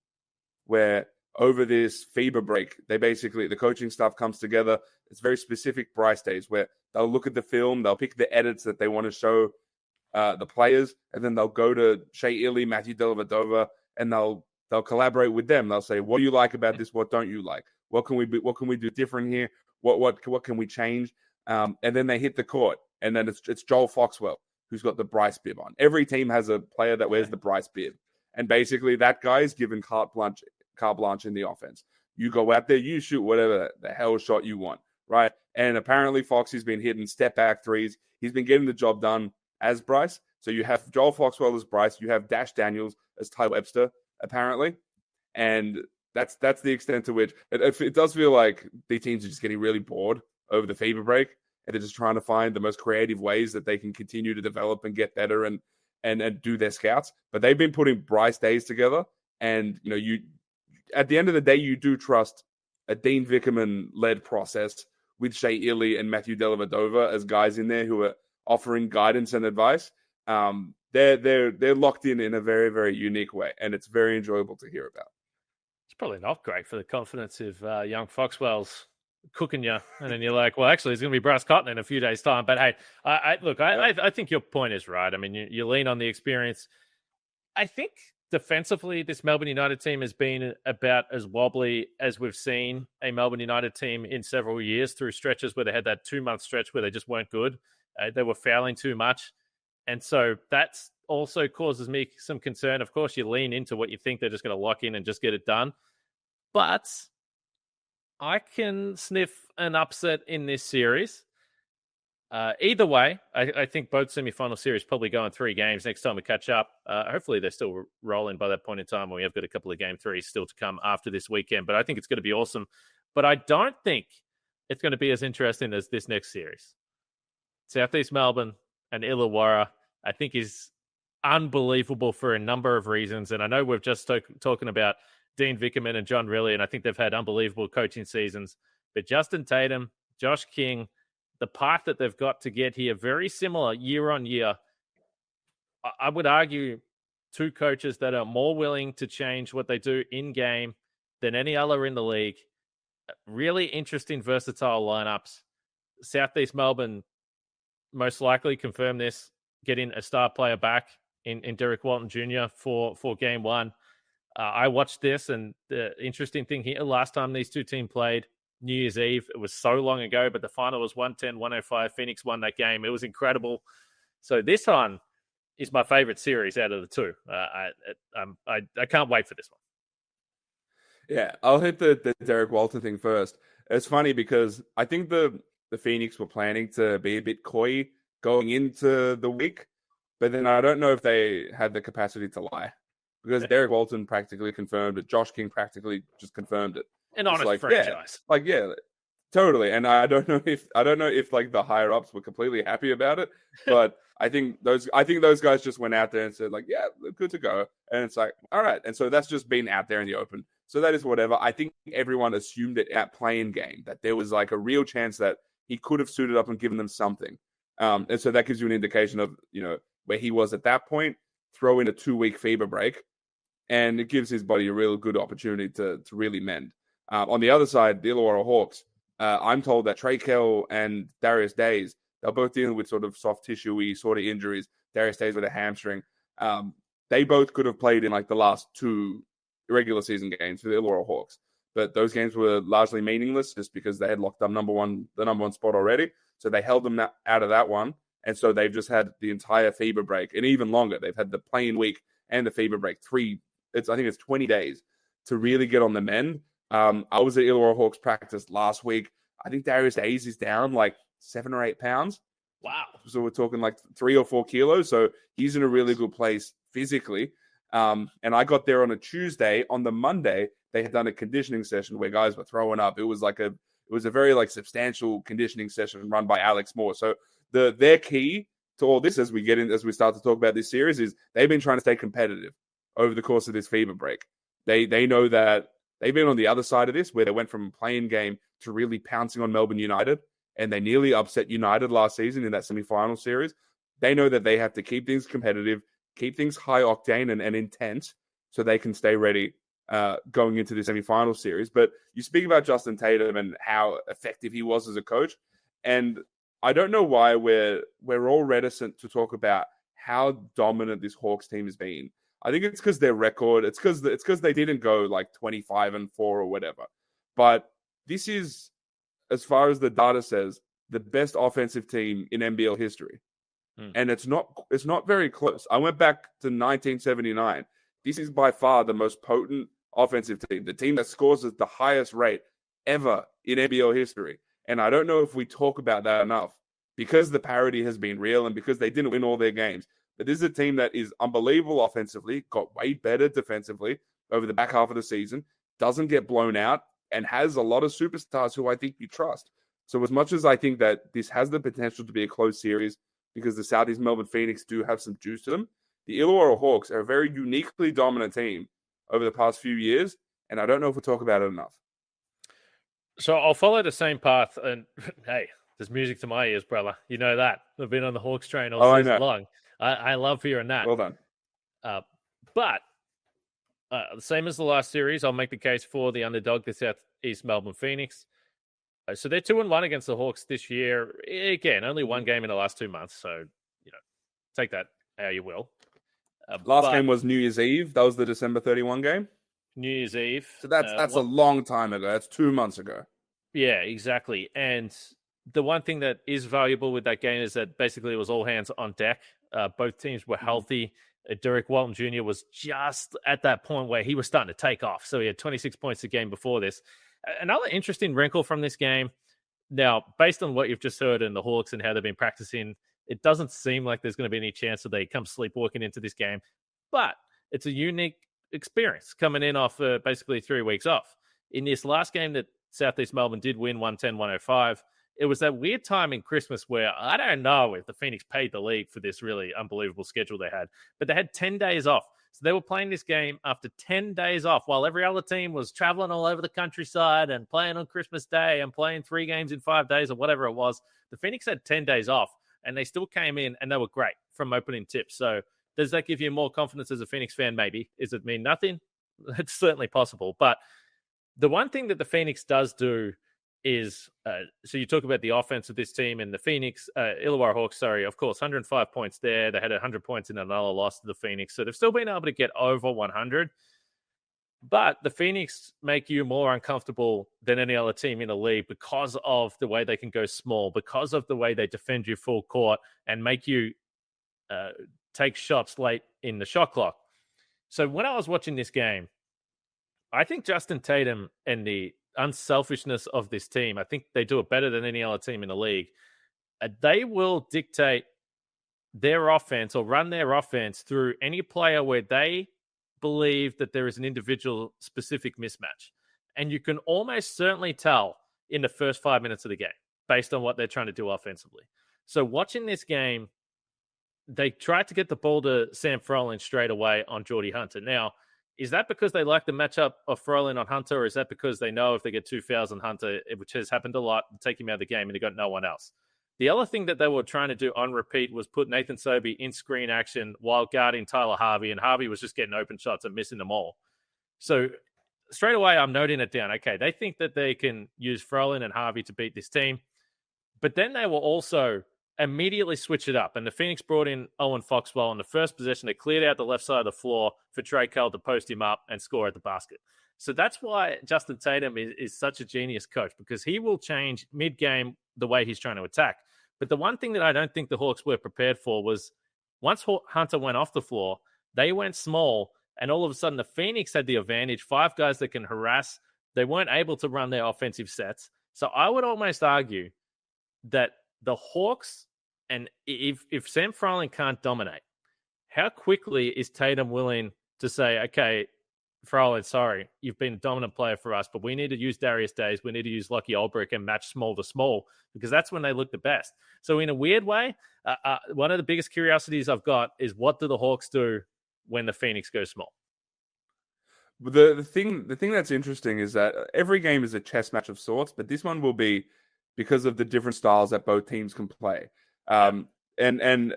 where over this FIBA break, the coaching staff comes together. It's very specific Bryce days where they'll look at the film, they'll pick the edits that they want to show the players, and then they'll go to Shea Ili, Matthew Dellavedova, and they'll collaborate with them. They'll say, what do you like about this? What don't you like? What can we do different here? What can we change? And then they hit the court, and then it's Joel Foxwell who's got the Bryce bib on. Every team has a player that wears the Bryce bib. And basically that guy is given carte blanche in the offense. You go out there, you shoot whatever the hell shot you want, right? And apparently Foxy's been hitting step back threes. He's been getting the job done as Bryce. So you have Joel Foxwell as Bryce. You have Dash Daniels as Ty Webster, apparently. And that's the extent to which it does feel like the teams are just getting really bored over the FIBA break. And they're just trying to find the most creative ways that they can continue to develop and get better and do their scouts. But they've been putting Bryce days together. And, you at the end of the day, you do trust a Dean Vickerman-led process with Shea Illy and Matthew Dellavedova as guys in there who are offering guidance and advice. They're locked in a very, very unique way. And it's very enjoyable to hear about. It's probably not great for the confidence of young Foxwell's cooking you, and then you're like, well, actually, it's going to be Bryce Cotton in a few days' time. But hey, I think your point is right. I mean, you lean on the experience. I think defensively, this Melbourne United team has been about as wobbly as we've seen a Melbourne United team in several years, through stretches where they had that 2-month stretch where they just weren't good. They were fouling too much. And so that's also causes me some concern. Of course, you lean into what you think they're just going to lock in and just get it done. But I can sniff an upset in this series. Either way, I think both semifinal series probably go in 3 games next time we catch up. Hopefully they're still rolling by that point in time. We have got a couple of game 3s still to come after this weekend, but I think it's going to be awesome. But I don't think it's going to be as interesting as this next series. South East Melbourne and Illawarra, I think, is unbelievable for a number of reasons. And I know we've just talking about Dean Vickerman and John Riley, and I think they've had unbelievable coaching seasons. But Justin Tatum, Josh King, the path that they've got to get here, very similar year on year. I would argue 2 coaches that are more willing to change what they do in game than any other in the league. Really interesting, versatile lineups. Southeast Melbourne most likely confirm this, getting a star player back in Derek Walton Jr. for game 1. I watched this, and the interesting thing here, last time these 2 teams played, New Year's Eve, it was so long ago, but the final was 110-105. Phoenix won that game. It was incredible. So this one is my favorite series out of the 2. I can't wait for this one. Yeah, I'll hit the Derek Walton thing first. It's funny because I think the Phoenix were planning to be a bit coy going into the week, but then I don't know if they had the capacity to lie, because Derek Walton practically confirmed it. Josh King practically just confirmed it. An honest franchise. Yeah, totally. And I don't know if like the higher ups were completely happy about it, but I think those guys just went out there and said like, yeah, good to go. And it's like, all right. And so that's just been out there in the open. So that is whatever. I think everyone assumed it at playing game that there was like a real chance that he could have suited up and given them something. And so that gives you an indication of, where he was at that point. Throw in a 2-week FIBA break, and it gives his body a real good opportunity to really mend. On the other side, the Illawarra Hawks, I'm told that Trey Kell and Darius Days, they're both dealing with sort of soft tissue-y sort of injuries. Darius Days with a hamstring. They both could have played in like the last 2 regular season games for the Illawarra Hawks, but those games were largely meaningless just because they had locked up the number one spot already. So they held them out of that one. And so they've just had the entire FIBA break, and even longer. They've had the playing week and the FIBA break. I think it's 20 days to really get on the mend. I was at Illawarra Hawks practice last week. I think Darius Days is down like 7 or 8 pounds. Wow. So we're talking like 3 or 4 kilos. So he's in a really good place physically. And I got there on a Tuesday. On the Monday, they had done a conditioning session where guys were throwing up. It was a very like substantial conditioning session run by Alex Moore. So their key to all this, as we start to talk about this series, is they've been trying to stay competitive over the course of this FIBA break. They know that they've been on the other side of this, where they went from playing game to really pouncing on Melbourne United, and they nearly upset United last season in that semi-final series. They know that they have to keep things competitive, keep things high octane and intense, so they can stay ready going into the semi-final series. But you speak about Justin Tatum and how effective he was as a coach, and I don't know why we're all reticent to talk about how dominant this Hawks team has been. I think it's because their record. It's because they didn't go like 25-4 or whatever. But this is, as far as the data says, the best offensive team in NBL history. And it's not very close. I went back to 1979. This is by far the most potent offensive team, the team that scores at the highest rate ever in NBL history. And I don't know if we talk about that enough because the parity has been real and because they didn't win all their games. But this is a team that is unbelievable offensively, got way better defensively over the back half of the season, doesn't get blown out, and has a lot of superstars who I think you trust. So as much as I think that this has the potential to be a close series because the South East Melbourne Phoenix do have some juice to them, the Illawarra Hawks are a very uniquely dominant team over the past few years, and I don't know if we talk about it enough. So I'll follow the same path, and hey, there's music to my ears, brother. You know that. I've been on the Hawks train all season long. I love hearing that. Well done. But the same as the last series, I'll make the case for the underdog, the South East Melbourne Phoenix. So they're 2-1 against the Hawks this year. Again, only one game in the last 2 months, so take that how you will. Last game was New Year's Eve. That was the December 31 game. New Year's Eve. So that's a long time ago. That's 2 months ago. Yeah, exactly. And the one thing that is valuable with that game is that basically it was all hands on deck. Both teams were healthy. Derek Walton Jr. was just at that point where he was starting to take off. So he had 26 points a game before this. Another interesting wrinkle from this game. Now, based on what you've just heard in the Hawks and how they've been practicing, it doesn't seem like there's going to be any chance that they come sleepwalking into this game. But it's a unique experience coming in off basically 3 weeks off. In this last game that South East Melbourne did win 110-105, it was that weird time in Christmas where I don't know if the Phoenix paid the league for this really unbelievable schedule they had, but they had 10 days off. So they were playing this game after 10 days off while every other team was traveling all over the countryside and playing on Christmas Day and playing 3 games in 5 days or whatever it was. The Phoenix had 10 days off and they still came in and they were great from opening tips. So does that give you more confidence as a Phoenix fan? Maybe. Does it mean nothing? It's certainly possible. But the one thing that the Phoenix does do is, so you talk about the offense of this team and the Phoenix, Illawarra Hawks, of course, 105 points there. They had 100 points in another loss to the Phoenix. So they've still been able to get over 100. But the Phoenix make you more uncomfortable than any other team in the league because of the way they can go small, because of the way they defend you full court and make you take shots late in the shot clock. So when I was watching this game, I think Justin Tatum and the unselfishness of this team, I think they do it better than any other team in the league. They will dictate their offense or run their offense through any player where they believe that there is an individual specific mismatch. And you can almost certainly tell in the first 5 minutes of the game based on what they're trying to do offensively. So watching this game, they tried to get the ball to Sam Froling straight away on Geordie Hunter. Now, is that because they like the matchup of Froling on Hunter, or is that because they know if they get 2 fouls on Hunter, which has happened a lot, take him out of the game and they got no one else? The other thing that they were trying to do on repeat was put Nathan Sobey in screen action while guarding Tyler Harvey, and Harvey was just getting open shots and missing them all. So straight away, I'm noting it down. Okay, they think that they can use Froling and Harvey to beat this team, but then they will also immediately switch it up. And the Phoenix brought in Owen Foxwell on the first possession. They cleared out the left side of the floor for Trey Kell to post him up and score at the basket. So that's why Justin Tatum is such a genius coach, because he will change mid-game the way he's trying to attack. But the one thing that I don't think the Hawks were prepared for was once Hunter went off the floor, they went small, and all of a sudden the Phoenix had the advantage, 5 guys that can harass. They weren't able to run their offensive sets. So I would almost argue that the Hawks, and if Sam Froling can't dominate, how quickly is Tatum willing to say, okay, Froling, sorry, you've been a dominant player for us, but we need to use Darius Days, we need to use Lucky Olbrich and match small to small, because that's when they look the best. So in a weird way, one of the biggest curiosities I've got is what do the Hawks do when the Phoenix goes small? The thing that's interesting is that every game is a chess match of sorts, but this one will be because of the different styles that both teams can play. And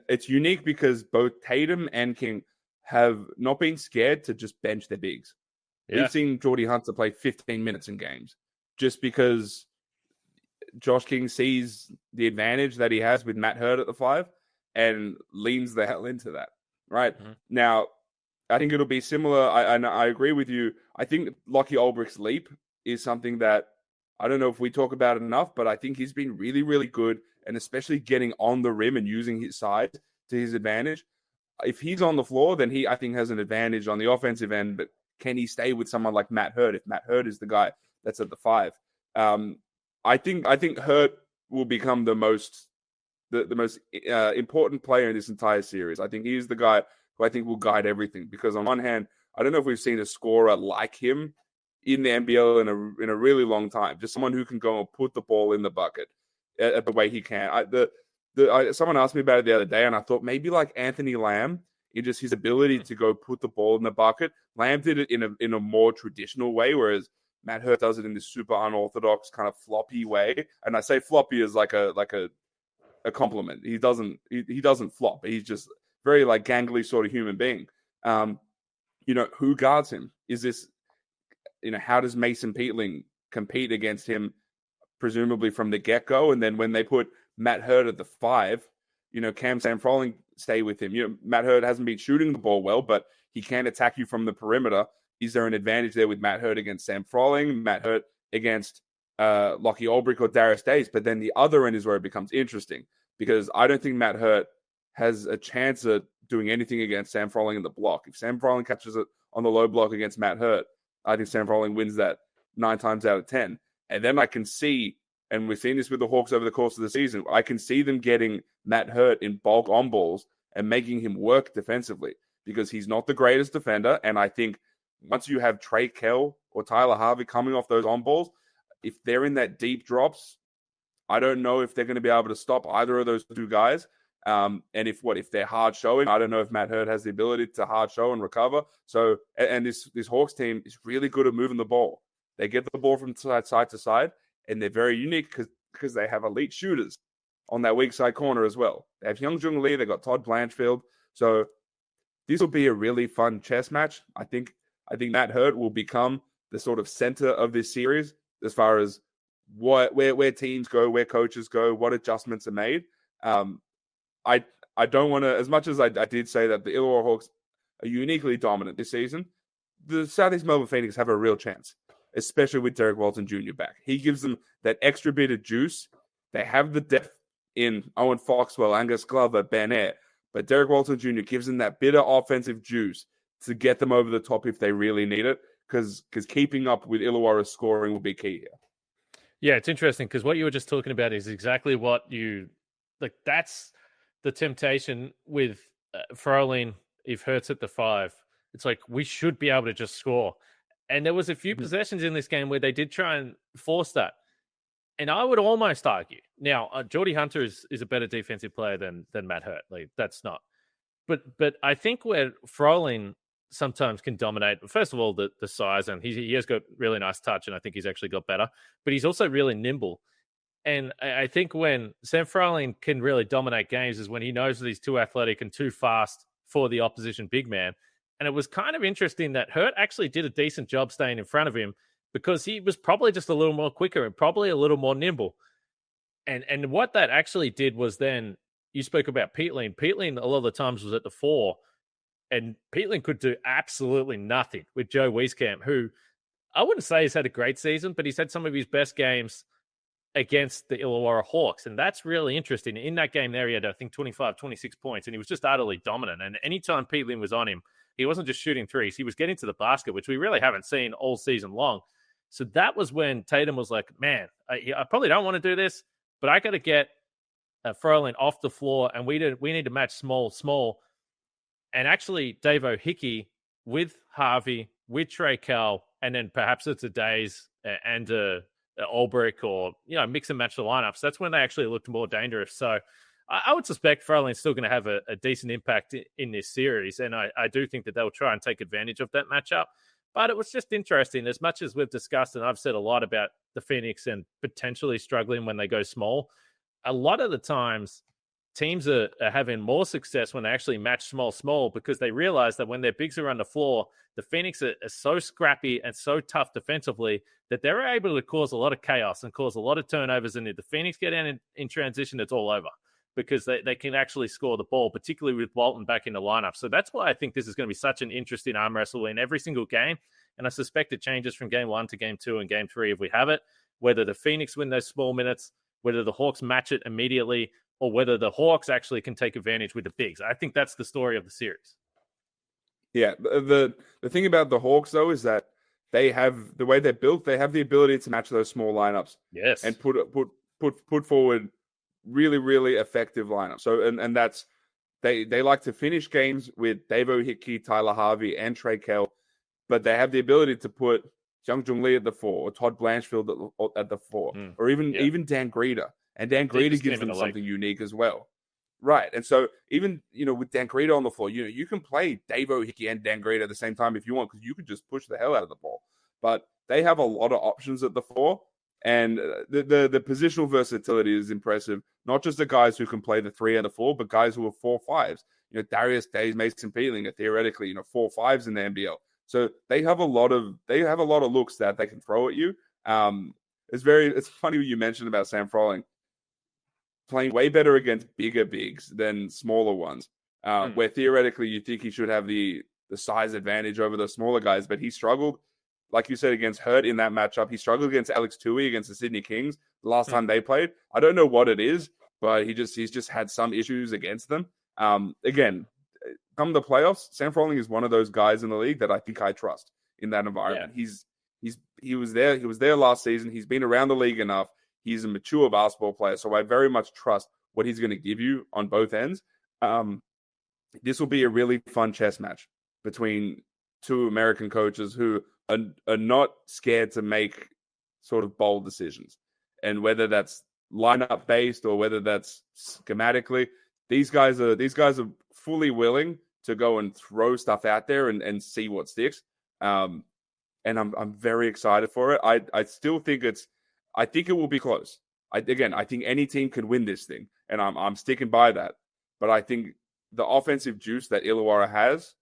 it's unique because both Tatum and King have not been scared to just bench their bigs. Yeah. We've seen Geordie Hunter play 15 minutes in games just because Josh King sees the advantage that he has with Matt Hurd at the 5 and leans the hell into that, right? Mm-hmm. Now, I think it'll be similar. I agree with you. I think Lucky Olbrich's leap is something that I don't know if we talk about it enough, but I think he's been really, really good and especially getting on the rim and using his size to his advantage. If he's on the floor, then he, I think, has an advantage on the offensive end. But can he stay with someone like Matt Hurt if Matt Hurt is the guy that's at the 5? I think Hurt will become the most important player in this entire series. I think he's the guy who I think will guide everything, because on one hand, I don't know if we've seen a scorer like him in the NBL in a really long time. Just someone who can go and put the ball in the bucket at the way he can. Someone asked me about it the other day, and I thought maybe like Anthony Lamb, in just his ability to go put the ball in the bucket. Lamb did it in a more traditional way, whereas Matt Hurt does it in this super unorthodox kind of floppy way. And I say floppy as like a compliment. He doesn't flop. He's just very like gangly sort of human being. Who guards him? Is this, how does Mason Peatling compete against him, presumably from the get-go? And then when they put Matt Hurt at the 5, Cam Sam-Froling stay with him. Matt Hurt hasn't been shooting the ball well, but he can attack you from the perimeter. Is there an advantage there with Matt Hurt against Sam Froling, Matt Hurt against Lockie Ulbrich or Darius Days? But then the other end is where it becomes interesting, because I don't think Matt Hurt has a chance at doing anything against Sam Froling in the block. If Sam Froling catches it on the low block against Matt Hurt, I think Sam Froling wins that 9 times out of 10. And then I can see, and we've seen this with the Hawks over the course of the season, I can see them getting Matt Hurt in bulk on balls and making him work defensively, because he's not the greatest defender. And I think once you have Trey Kell or Tyler Harvey coming off those on balls, if they're in that deep drops, I don't know if they're going to be able to stop either of those two guys. And if they're hard showing, I don't know if Matt Hurt has the ability to hard show and recover. So, and this Hawks team is really good at moving the ball. They get the ball from side to side, and they're very unique because they have elite shooters on that weak side corner as well. They have Hyunjung Lee, they got Todd Blanchfield. So this will be a really fun chess match. I think Matt Hurt will become the sort of center of this series as far as where teams go, where coaches go, what adjustments are made. I don't want to, as much as I did say that the Illawarra Hawks are uniquely dominant this season, the South East Melbourne Phoenix have a real chance, especially with Derek Walton Jr. back. He gives them that extra bit of juice. They have the depth in Owen Foxwell, Angus Glover, Ben Eyre, but Derek Walton Jr. gives them that bit of offensive juice to get them over the top if they really need it, because keeping up with Illawarra's scoring will be key here. Yeah, it's interesting because what you were just talking about is exactly what that's the temptation with Froling. If Hurt's at the 5, it's like we should be able to just score. And there was a few possessions in this game where they did try and force that. And I would almost argue now, Geordie Hunter is a better defensive player than Matt Hurt. Like, that's not. But I think where Froling sometimes can dominate, first of all, the size, and he has got really nice touch, and I think he's actually got better. But he's also really nimble. And I think when Sam Froling can really dominate games is when he knows that he's too athletic and too fast for the opposition big man. And it was kind of interesting that Hurt actually did a decent job staying in front of him, because he was probably just a little more quicker and probably a little more nimble. And what that actually did was, then you spoke about Peatling. Peatling a lot of the times was at the 4, and Peatling could do absolutely nothing with Joe Wieskamp, who I wouldn't say has had a great season, but he's had some of his best games against the Illawarra Hawks. And that's really interesting. In that game there, he had, I think, 25, 26 points, and he was just utterly dominant. And anytime Peatling was on him, he wasn't just shooting threes. He was getting to the basket, which we really haven't seen all season long. So that was when Tatum was like, man, I probably don't want to do this, but I got to get Froling off the floor, and we need to match small. And actually, Davo Hickey with Harvey, with Trey Kell, and then perhaps it's a Days and Ulbrich, or mix and match the lineups. That's when they actually looked more dangerous. So I would suspect Froling's still going to have a decent impact in this series, and I do think that they'll try and take advantage of that matchup. But it was just interesting, as much as we've discussed, and I've said a lot about the Phoenix and potentially struggling when they go small. A lot of the times, teams are having more success when they actually match small, because they realize that when their bigs are on the floor, the Phoenix are so scrappy and so tough defensively that they're able to cause a lot of chaos and cause a lot of turnovers. And if the Phoenix get in transition, it's all over, because they can actually score the ball, particularly with Walton back in the lineup. So that's why I think this is going to be such an interesting arm wrestle in every single game. And I suspect it changes from game 1 to game 2 and game 3 if we have it, whether the Phoenix win those small minutes, whether the Hawks match it immediately or whether the Hawks actually can take advantage with the bigs. I think that's the story of the series. Yeah, the thing about the Hawks though is that they have the way they're built. They have the ability to match those small lineups. Yes, and put forward really effective lineups. So and that's they like to finish games with Davo Hickey, Tyler Harvey, and Trey Kell, but they have the ability to put Young Jung Lee at the 4, or Todd Blanchfield at the 4, or even Dan Greeder. And Dan Greeder gives them something unique as well. Right. And so even, with Dan Greeder on the floor, you can play Davo Hickey and Dan Greeder at the same time if you want, because you could just push the hell out of the ball. But they have a lot of options at the 4, and the positional versatility is impressive. Not just the guys who can play the 3 and the 4, but guys who are 4-5s. Darius Days, Mason Peeling are theoretically, 4-5s in the NBL. So they have a lot of looks that they can throw at you. It's funny what you mentioned about Sam Froling playing way better against bigger bigs than smaller ones, where theoretically you think he should have the size advantage over the smaller guys, but he struggled, like you said, against Hurt in that matchup. He struggled against Alex Tui against the Sydney Kings the last time they played. I don't know what it is, but he's just had some issues against them. Again, come the playoffs, Sam Froling is one of those guys in the league that I think I trust in that environment. Yeah. He was there last season. He's been around the league enough. He's a mature basketball player, so I very much trust what he's going to give you on both ends. This will be a really fun chess match between two American coaches who are not scared to make sort of bold decisions. And whether that's lineup based or whether that's schematically, these guys are fully willing to go and throw stuff out there and see what sticks. And I'm very excited for it. I still think I think it will be close. I think any team can win this thing, and I'm sticking by that. But I think the offensive juice that Illawarra has,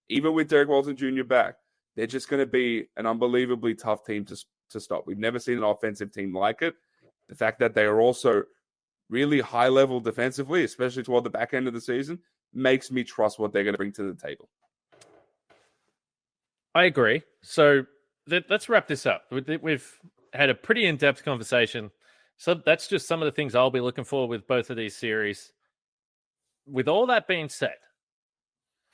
even with Derek Walton Jr. back, they're just going to be an unbelievably tough team to stop. We've never seen an offensive team like it. The fact that they are also really high level defensively, especially toward the back end of the season, makes me trust what they're going to bring to the table. I agree. So let's wrap this up. We've had a pretty in-depth conversation. So that's just some of the things I'll be looking for with both of these series. With all that being said,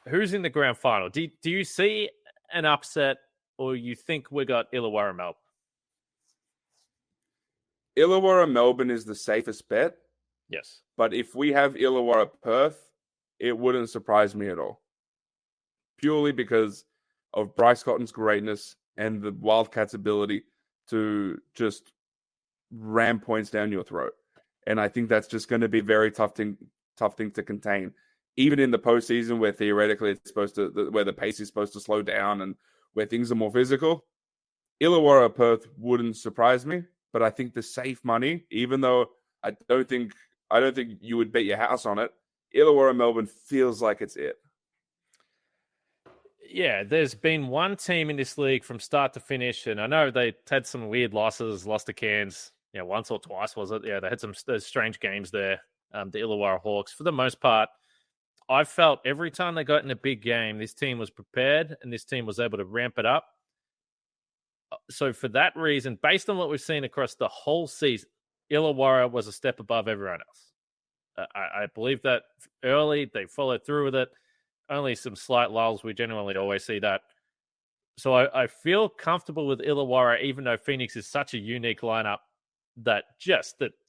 who's in the grand final? Do you see an upset, or you think we got Illawarra Melbourne? Illawarra Melbourne is the safest bet. Yes. But if we have Illawarra Perth, it wouldn't surprise me at all. Purely because of Bryce Cotton's greatness and the Wildcats' ability to just ram points down your throat. And I think that's just going to be a very tough thing to contain. Even in the postseason, where theoretically where the pace is supposed to slow down and where things are more physical, Illawarra Perth wouldn't surprise me. But I think the safe money, even though I don't think you would bet your house on it, Illawarra Melbourne feels like it's it. Yeah, there's been one team in this league from start to finish, and I know they had some weird losses, lost to Cairns, once or twice, was it? Yeah, they had some strange games there, the Illawarra Hawks. For the most part, I felt every time they got in a big game, this team was prepared and this team was able to ramp it up. So for that reason, based on what we've seen across the whole season, Illawarra was a step above everyone else. I believe that early. They followed through with it. Only some slight lulls. We generally always see that. So I feel comfortable with Illawarra, even though Phoenix is such a unique lineup that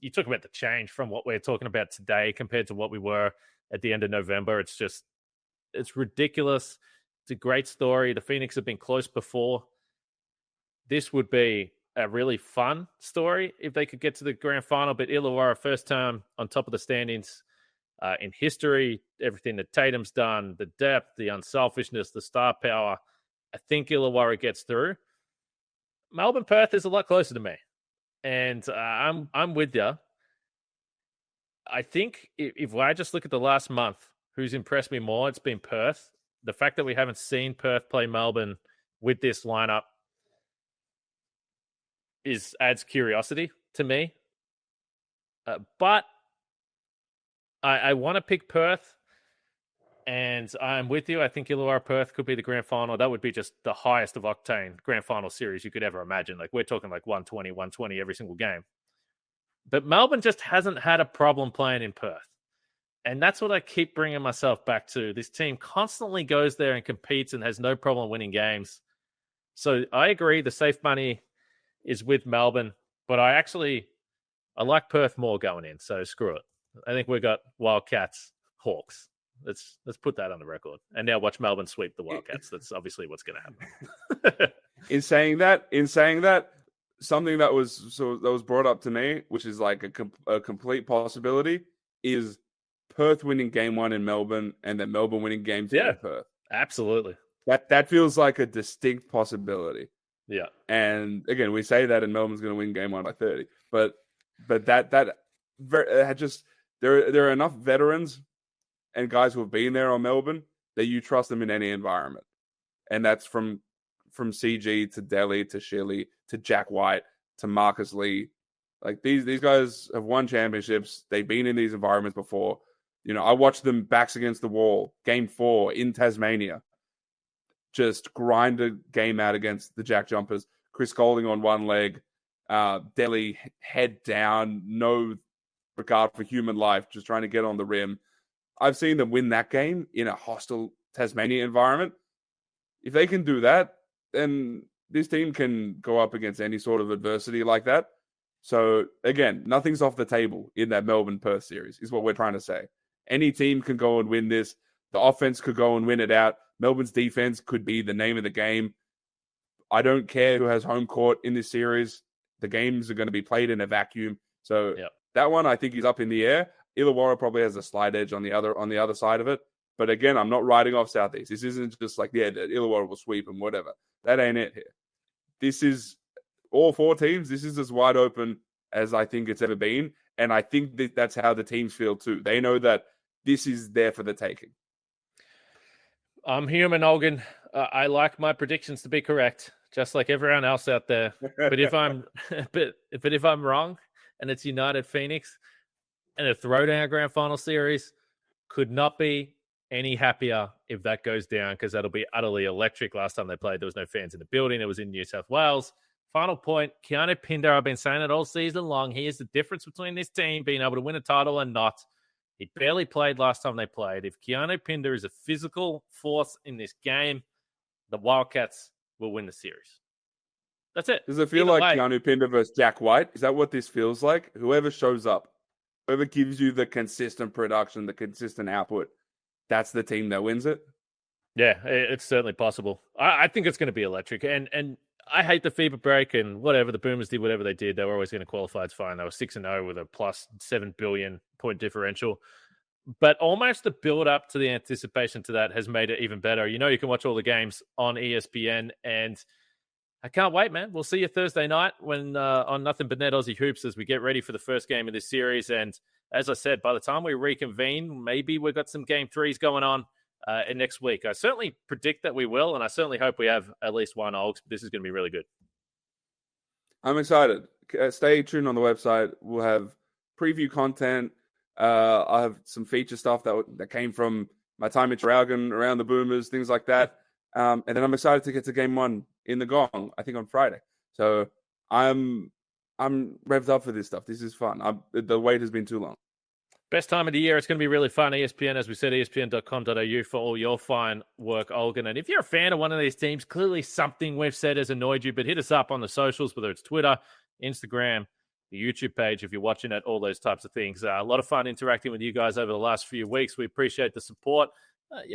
you talk about the change from what we're talking about today compared to what we were at the end of November. It's ridiculous. It's a great story. The Phoenix have been close before. This would be a really fun story if they could get to the grand final. But Illawarra, first time on top of the standings in history, everything that Tatum's done, the depth, the unselfishness, the star power, I think Illawarra gets through. Melbourne Perth is a lot closer to me, and I'm with you. I think if I just look at the last month, who's impressed me more, it's been Perth. The fact that we haven't seen Perth play Melbourne with this lineup adds curiosity to me. But I want to pick Perth, and I'm with you. I think Illawarra Perth could be the grand final. That would be just the highest of octane grand final series you could ever imagine. Like, we're talking like 120 every single game. But Melbourne just hasn't had a problem playing in Perth. And that's what I keep bringing myself back to. This team constantly goes there and competes and has no problem winning games. So I agree the safe money is with Melbourne, but I like Perth more going in, so screw it. I think we've got Wildcats, Hawks. Let's put that on the record. And now watch Melbourne sweep the Wildcats. That's obviously what's going to happen. In saying that, something that was brought up to me, which is like a complete possibility, is Perth winning game 1 in Melbourne and then Melbourne winning game 2 in Perth. Absolutely. That feels like a distinct possibility. Yeah. And again, we say that and Melbourne's going to win game 1 by 30. But there are enough veterans and guys who have been there on Melbourne that you trust them in any environment. And that's from CG to Delhi to Shilly to Jack White to Marcus Lee. Like these guys have won championships. They've been in these environments before. You know, I watched them backs against the wall, game 4 in Tasmania, just grind a game out against the Jack Jumpers. Chris Golding on one leg, Delhi head down, no regard for human life, just trying to get on the rim. I've seen them win that game in a hostile Tasmania environment. If they can do that, then this team can go up against any sort of adversity like that. So again, nothing's off the table in that Melbourne-Perth series, is what we're trying to say. Any team can go and win this. The offense could go and win it out. Melbourne's defense could be the name of the game. I don't care who has home court in this series. The games are going to be played in a vacuum. So that one I think is up in the air. Illawarra probably has a slight edge on the other side of it. But again, I'm not writing off South East. This isn't just like, Illawarra will sweep and whatever. That ain't it here. This is all 4 teams. This is as wide open as I think it's ever been. And I think that's how the teams feel too. They know that this is there for the taking. I'm human, Olgun. I like my predictions to be correct, just like everyone else out there. But if I'm if I'm wrong and it's United Phoenix and a throwdown grand final series, could not be any happier if that goes down, because that'll be utterly electric. Last time they played, there was no fans in the building. It was in New South Wales. Final point, Keanu Pinder, I've been saying it all season long. He is the difference between this team being able to win a title and not. He barely played last time they played. If Keanu Pinder is a physical force in this game, the Wildcats will win the series. That's it. Does it feel like Keanu Pinder versus Jack White? Is that what this feels like? Whoever shows up, whoever gives you the consistent production, the consistent output, that's the team that wins it? Yeah, it's certainly possible. I think it's going to be electric. And I hate the FIBA break and whatever. The Boomers did whatever they did. They were always going to qualify. It's fine. They were 6-0 with a plus 7 billion point differential. But almost the build up to the anticipation to that has made it even better. You know, you can watch all the games on ESPN, and I can't wait, man. We'll see you Thursday night when on Nothing But Net Aussie Hoops as we get ready for the first game of this series. And as I said, by the time we reconvene, maybe we've got some game 3s going on next week. I certainly predict that we will, and I certainly hope we have at least one Olgs. This is going to be really good. I'm excited. Stay tuned on the website. We'll have preview content. I have some feature stuff that came from my time in Traralgon around the Boomers, things like that. And then I'm excited to get to game 1 in the Gong, I think on Friday. So I'm revved up for this stuff. This is fun. The wait has been too long. Best time of the year. It's going to be really fun. ESPN, as we said, espn.com.au for all your fine work, Olgun. And if you're a fan of one of these teams, clearly something we've said has annoyed you, but hit us up on the socials, whether it's Twitter, Instagram, the YouTube page, if you're watching it, all those types of things. A lot of fun interacting with you guys over the last few weeks. We appreciate the support.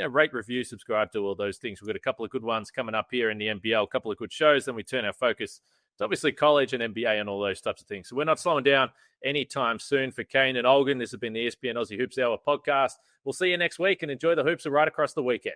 Rate, review, subscribe to all those things. We've got a couple of good ones coming up here in the NBL, a couple of good shows. Then we turn our focus to obviously college and NBA and all those types of things. So we're not slowing down anytime soon. For Kane and Olgun, this has been the ESPN Aussie Hoops Hour podcast. We'll see you next week and enjoy the hoops right across the weekend.